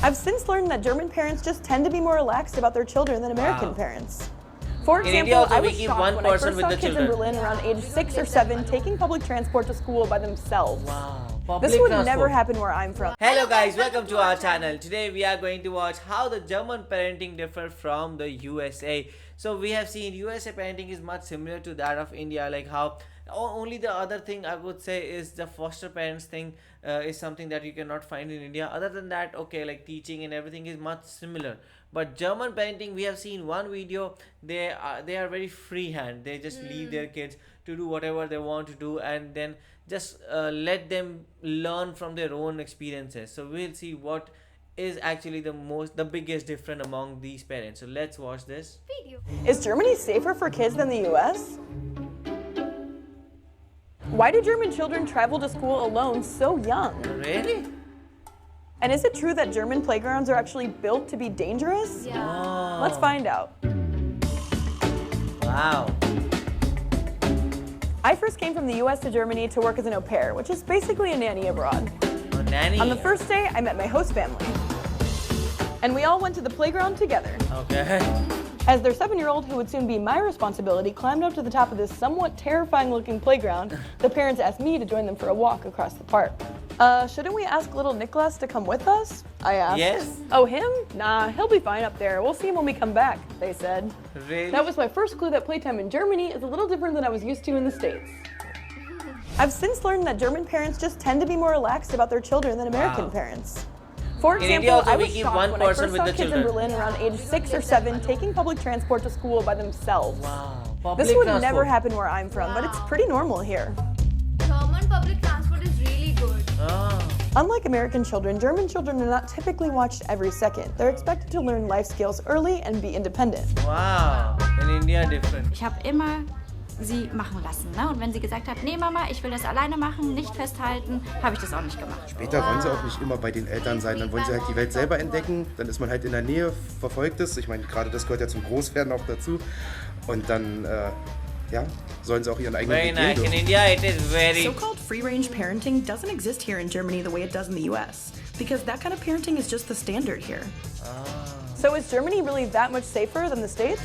I've since learned that German parents just tend to be more relaxed about their children than American parents. For In example, India also, I we was keep shocked one when I person first with saw the kids in children. Berlin around age 6 or 7 taking public transport to school by themselves. Wow. Public This would transport. never happen where I'm from. Hello guys, welcome to our channel. Today we are going to watch how the German parenting differs from the USA. So we have seen USA parenting is much similar to that of India, like how only the other thing I would say is the foster parents thing is something that you cannot find in India. Other than that, okay, like teaching and everything is much similar. But German parenting, we have seen one video, they are very freehand. They just leave their kids to do whatever they want to do, and then just let them learn from their own experiences. So we'll see what is actually the biggest difference among these parents. So let's watch this video. Is Germany safer for kids than the US? Why do German children travel to school alone so young? Really? And is it true that German playgrounds are actually built to be dangerous? Yeah. Oh. Let's find out. Wow. I first came from the US to Germany to work as an au pair, which is basically a nanny abroad. A nanny. On the first day, I met my host family. And we all went to the playground together. Okay. As their 7-year-old, who would soon be my responsibility, climbed up to the top of this somewhat terrifying-looking playground, the parents asked me to join them for a walk across the park. Shouldn't we ask little Nicholas to come with us? I asked. Yes. Oh, him? Nah, he'll be fine up there. We'll see him when we come back, they said. Really? That was my first clue that playtime in Germany is a little different than I was used to in the States. I've since learned that German parents just tend to be more relaxed about their children than American parents. For In example, India also, I we was keep shocked one when I person first with saw the kids in children. Berlin around age 6 or 7 taking public transport to school by themselves. Wow. Public This would transport. never happen where I'm from, but it's pretty normal here. German public transport is really good. Ah. Unlike American children, German children are not typically watched every second. They're expected to learn life skills early and be independent. Wow. In India, different. Ich habe immer sie machen lassen. Ne? Und wenn sie gesagt hat, nee Mama, ich will das alleine machen, nicht festhalten, habe ich das auch nicht gemacht. Später wollen sie auch nicht immer bei den Eltern sein, dann wollen sie halt die Welt selber entdecken, dann ist man halt in der Nähe, verfolgt es. Ich meine, gerade das gehört ja zum Großwerden auch dazu. Und dann, sollen sie auch ihren eigenen Very Weg gehen nice. In dürfen. India, it is very. So-called free-range parenting doesn't exist here in Germany the way it does in the US, because that kind of parenting is just the standard here. So is Germany really that much safer than the States?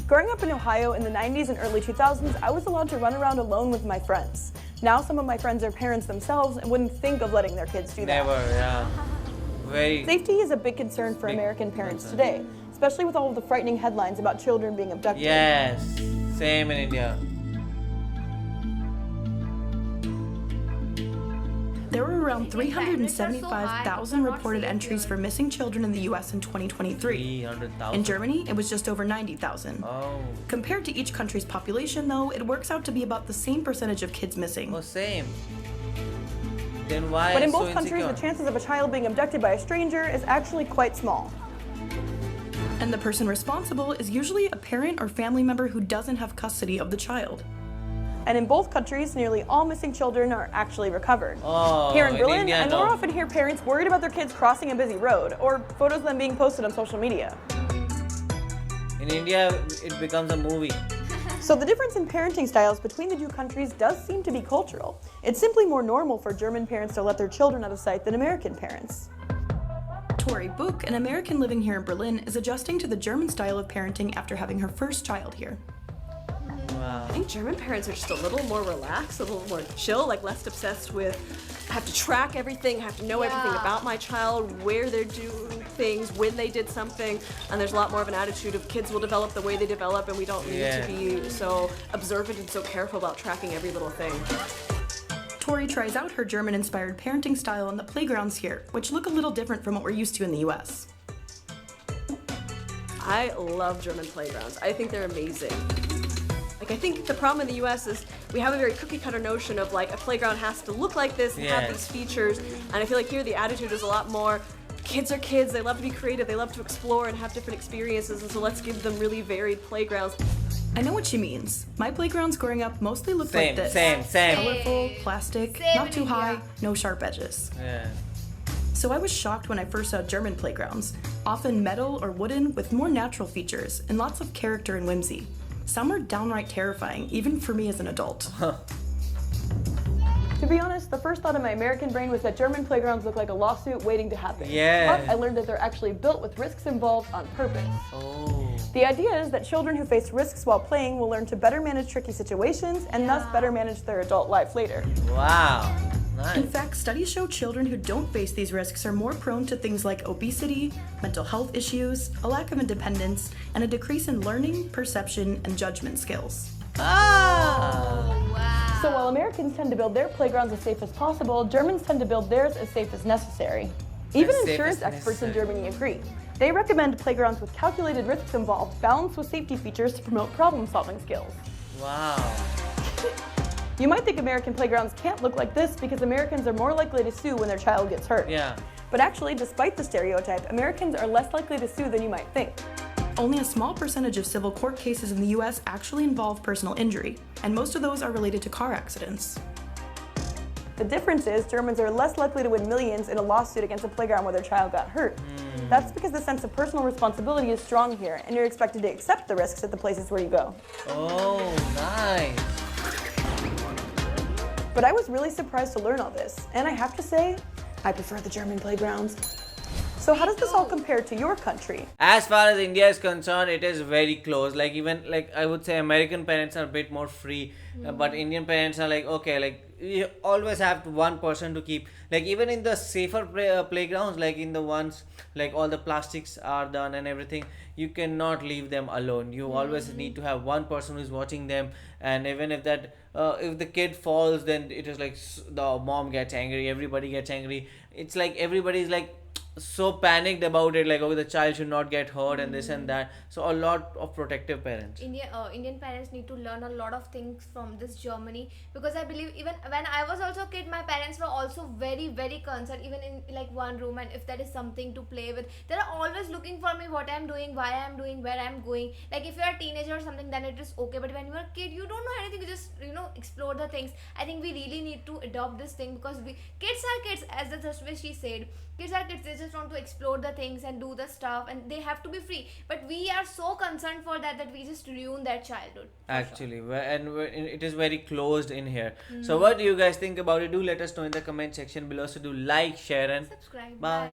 Growing up in Ohio in the 90s and early 2000s, I was allowed to run around alone with my friends. Now some of my friends are parents themselves and wouldn't think of letting their kids do that. Never, yeah. Very. Safety is a big concern for American parents today, especially with all of the frightening headlines about children being abducted. Yes. Same in India. There were around 375,000 reported entries for missing children in the US in 2023. 300,000. In Germany, it was just over 90,000. Oh. Compared to each country's population, though, it works out to be about the same percentage of kids missing. Oh, same. Then why But in so both countries, insecure? the chances of a child being abducted by a stranger is actually quite small. And the person responsible is usually a parent or family member who doesn't have custody of the child. And in both countries, nearly all missing children are actually recovered. Oh, Here in Berlin, India, I more no. often hear parents worried about their kids crossing a busy road, or photos of them being posted on social media. In India, it becomes a movie. So the difference in parenting styles between the two countries does seem to be cultural. It's simply more normal for German parents to let their children out of sight than American parents. Tori Book, an American living here in Berlin, is adjusting to the German style of parenting after having her first child here. Wow. I think German parents are just a little more relaxed, a little more chill, like less obsessed with, I have to track everything, I have to know everything about my child, where they're doing things, when they did something, and there's a lot more of an attitude of kids will develop the way they develop and we don't need to be so observant and so careful about tracking every little thing. Tori tries out her German-inspired parenting style on the playgrounds here, which look a little different from what we're used to in the US. I love German playgrounds. I think they're amazing. Like, I think the problem in the US is we have a very cookie cutter notion of like a playground has to look like this and have these features. And I feel like here the attitude is a lot more, kids are kids, they love to be creative, they love to explore and have different experiences, and so let's give them really varied playgrounds. I know what she means. My playgrounds growing up mostly looked like this. Same. Colorful, plastic, Same not in too India. high, no sharp edges. Yeah. So I was shocked when I first saw German playgrounds, often metal or wooden with more natural features and lots of character and whimsy. Some are downright terrifying, even for me as an adult. To be honest, the first thought in my American brain was that German playgrounds look like a lawsuit waiting to happen. Yeah. But I learned that they're actually built with risks involved on purpose. Oh. The idea is that children who face risks while playing will learn to better manage tricky situations and thus better manage their adult life later. Wow. Nice. In fact, studies show children who don't face these risks are more prone to things like obesity, mental health issues, a lack of independence, and a decrease in learning, perception, and judgment skills. Ah. So while Americans tend to build their playgrounds as safe as possible, Germans tend to build theirs as safe as necessary. Even As safe insurance as experts in necessary. Germany agree. They recommend playgrounds with calculated risks involved, balanced with safety features to promote problem-solving skills. Wow. You might think American playgrounds can't look like this because Americans are more likely to sue when their child gets hurt. Yeah. But actually, despite the stereotype, Americans are less likely to sue than you might think. Only a small percentage of civil court cases in the US actually involve personal injury, and most of those are related to car accidents. The difference is Germans are less likely to win millions in a lawsuit against a playground where their child got hurt. That's because the sense of personal responsibility is strong here, and you're expected to accept the risks at the places where you go. Oh, nice. But I was really surprised to learn all this, and I have to say, I prefer the German playgrounds. So how does this all compare to your country? As far as India is concerned, it is very close. Like even like I would say American parents are a bit more free, but Indian parents are like, okay, like you always have one person to keep. Like even in the safer playgrounds, like in the ones like all the plastics are done and everything, you cannot leave them alone. You always need to have one person who's watching them, and even if that if the kid falls, then it is like the mom gets angry, everybody gets angry. It's like everybody's like so panicked about it, like, okay, the child should not get hurt and this and that. So a lot of protective parents. Indian parents need to learn a lot of things from this Germany, because I believe even when I was also a kid, my parents were also very very concerned, even in like one room, and if there is something to play with, they are always looking for me, what I'm doing, why I'm doing, where I'm going. Like if you're a teenager or something, then it is okay, but when you're a kid, you don't know anything, you just explore the things. I think we really need to adopt this thing, because kids are kids, as the Tashwishi said. Kids are kids, they just want to explore the things and do the stuff, and they have to be free. But we are so concerned for that we just ruin their childhood. Actually, it is very closed in here. So what do you guys think about it? Do let us know in the comment section below. So do like, share, and Subscribe. bye.